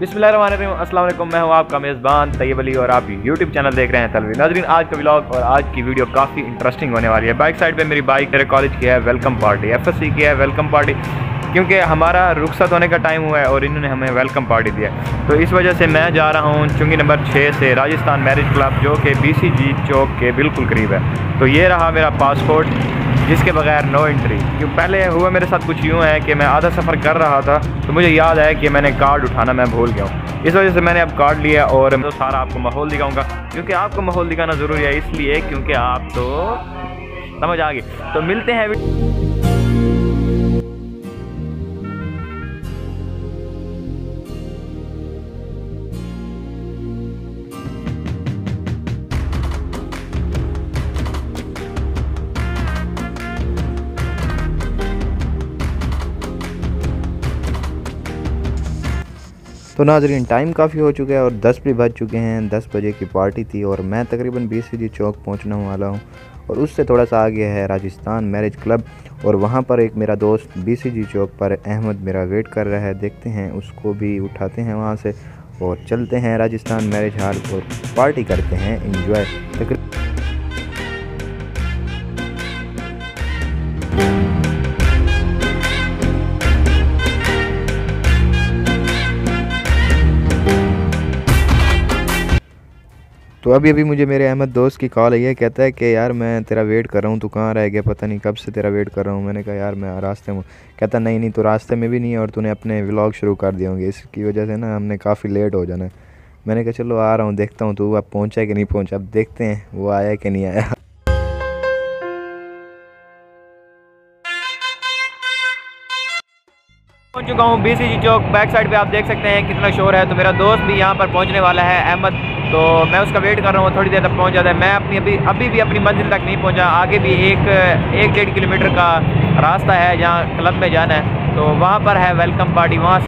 बिस्मिल्लाहिर्रहमानिर्रहीम, अस्सलाम वालेकुम। मैं हूं आपका मेज़बान तैयब अली और आप यूट्यूब चैनल देख रहे हैं तलवी। नाज़रीन, आज का व्लॉग और आज की वीडियो काफ़ी इंटरेस्टिंग होने वाली है। बाइक साइड पे मेरी बाइक मेरे कॉलेज की है वेलकम पार्टी, FSC की है वेलकम पार्टी, क्योंकि हमारा रुखसत होने का टाइम हुआ है और इन्होंने हमें वेलकम पार्टी दिया है। तो इस वजह से मैं जा रहा हूँ चुंगी नंबर 6 से राजस्थान मैरिज क्लब, जो कि BCG चौक के बिल्कुल करीब है। तो ये रहा मेरा पासपोर्ट, जिसके बगैर नो एंट्री। क्यों पहले हुआ मेरे साथ कुछ यूँ है कि मैं आधा सफ़र कर रहा था तो मुझे याद है कि मैंने कार्ड उठाना मैं भूल गया हूँ। इस वजह से मैंने अब कार्ड लिया और मैं तो सारा आपको माहौल दिखाऊंगा, क्योंकि आपको माहौल दिखाना ज़रूरी है, इसलिए क्योंकि आप तो समझ आ गए। तो मिलते हैं। तो नाज़रीन, टाइम काफ़ी हो चुका है और 10 भी बज चुके हैं। 10 बजे की पार्टी थी और मैं तकरीबन BCG चौक पहुंचने वाला हूं और उससे थोड़ा सा आगे है राजस्थान मैरिज क्लब, और वहां पर एक मेरा दोस्त BCG चौक पर अहमद मेरा वेट कर रहा है। देखते हैं, उसको भी उठाते हैं वहां से और चलते हैं राजस्थान मैरिज हॉल और पार्टी करते हैं इंजॉय। तो अभी मुझे मेरे अहमद दोस्त की कॉल आई है। कहता है कि यार मैं तेरा वेट कर रहा हूँ, तू कहाँ रह गया, पता नहीं कब से तेरा वेट कर रहा हूँ। मैंने कहा यार मैं रास्ते में। कहता नहीं तो रास्ते में भी नहीं है और तूने अपने व्लॉग शुरू कर दिए होंगे, इसकी वजह से ना हमने काफ़ी लेट हो जाना है। मैंने कहा चलो आ रहा हूँ, देखता हूँ तू अब पहुँचा है कि नहीं पहुँचा। अब देखते हैं वो आया कि नहीं आया। पहुंच चुका हूँ BCG चौक। बैक साइड पे आप देख सकते हैं कितना शोर है। तो मेरा दोस्त भी यहाँ पर पहुँचने वाला है, अहमद। तो मैं उसका वेट कर रहा हूँ, थोड़ी देर तक पहुँच जाता है। मैं अभी भी अपनी मंजिल तक नहीं पहुँचा। आगे भी एक 1-1.5 किलोमीटर का रास्ता है जहाँ क्लब में जाना है, तो वहाँ पर है वेलकम पार्टी। वहाँ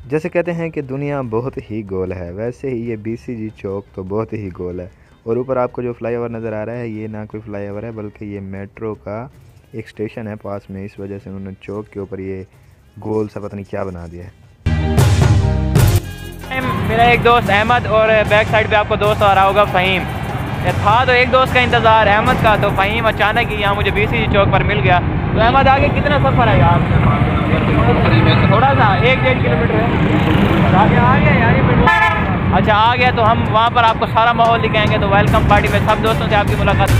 जैसे कहते हैं कि दुनिया बहुत ही गोल है, वैसे ही ये BCG चौक तो बहुत ही गोल है। और ऊपर आपको जो फ्लाईओवर नज़र आ रहा है, ये ना कोई फ्लाईओवर है बल्कि ये मेट्रो का एक स्टेशन है पास में। इस वजह से उन्होंने चौक के ऊपर ये गोल सा पता नहीं क्या बना दिया है। मेरा एक दोस्त अहमद और बैक साइड पे आपको दोस्त आ रहा होगा फ़हीम। था तो एक दोस्त का इंतज़ार अहमद का, तो फ़हीम अचानक ही यहाँ मुझे BCG चौक पर मिल गया। तो अहमद आगे कितना सफ़र है यार? थोड़ा सा 1-1.5 किलोमीटर है। आगे आ गया यार। अच्छा आ गया, तो हम वहाँ पर आपको सारा माहौल दिखाएंगे। तो वेलकम पार्टी में सब दोस्तों से आपकी मुलाकात।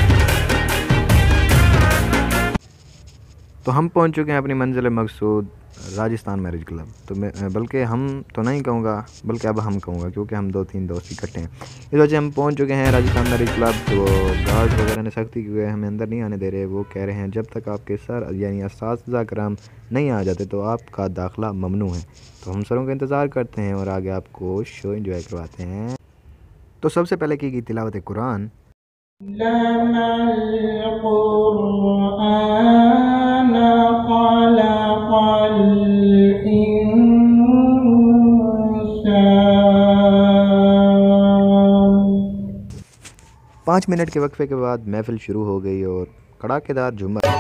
तो हम पहुंच चुके हैं अपनी मंजिल मकसूद, राजस्थान मैरिज क्लब। तो मैं बल्कि हम तो नहीं कहूँगा, बल्कि अब हम कहूँगा, क्योंकि हम 2-3 दोस्त इकट्ठे हैं। इस वजह से हम पहुंच चुके हैं राजस्थान मैरिज क्लब। तो गार्ड वगैरह ने सख्ती की है, हमें अंदर नहीं आने दे रहे। वो कह रहे हैं जब तक आपके सर यानी असातिज़ा कराम नहीं आ जाते तो आपका दाखिला ममनू है। तो हम सरों का इंतज़ार करते हैं और आगे आपको शो इंजॉय करवाते हैं। तो सबसे पहले की गई तिलावत कुरान। पाँच मिनट के वक्फे के बाद महफिल शुरू हो गई और कड़ाकेदार झूमर।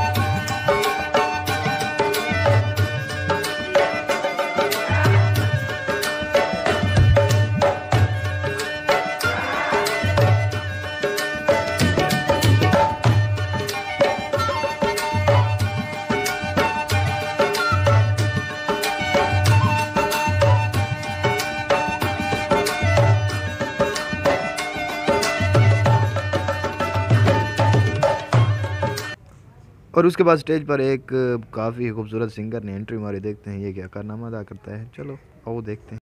और उसके बाद स्टेज पर एक काफ़ी खूबसूरत सिंगर ने एंट्री मारी। देखते हैं ये क्या कारनामा अदा करता है। चलो आओ देखते हैं।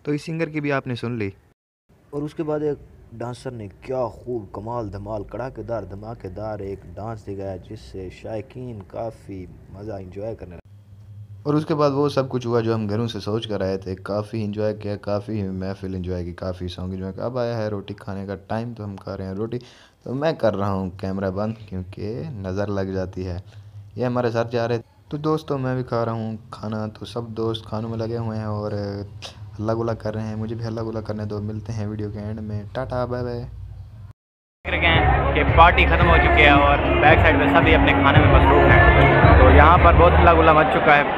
तो इस सिंगर की भी आपने सुन ली। और उसके बाद एक डांसर ने क्या खूब कमाल धमाल कड़ाकेदार धमाकेदार एक डांस दिखाया, जिससे शायकीन काफ़ी मज़ा इंजॉय करने लगे। और उसके बाद वो सब कुछ हुआ जो हम घरों से सोच कर आए थे। काफ़ी इंजॉय किया, काफ़ी महफिल इंजॉय की, काफ़ी सॉन्ग इंजॉय किया। अब आया है रोटी खाने का टाइम, तो हम खा रहे हैं रोटी। तो मैं कर रहा हूँ कैमरा बंद, क्योंकि नज़र लग जाती है। ये हमारे सर जा रहे तो दोस्तों मैं भी खा रहा हूँ खाना। तो सब दोस्त खानों में लगे हुए हैं और हल्ला गुल्ला कर रहे हैं। मुझे भी हल्ला गुल्ला करने दो। मिलते हैं वीडियो के एंड में। Tata bye bye. देख रहे हैं कि पार्टी ख़त्म हो चुकी है और बैक साइड में सभी अपने खाने में मसरूफ़ हैं। तो यहाँ पर बहुत हल्ला गुल्ला मच चुका है।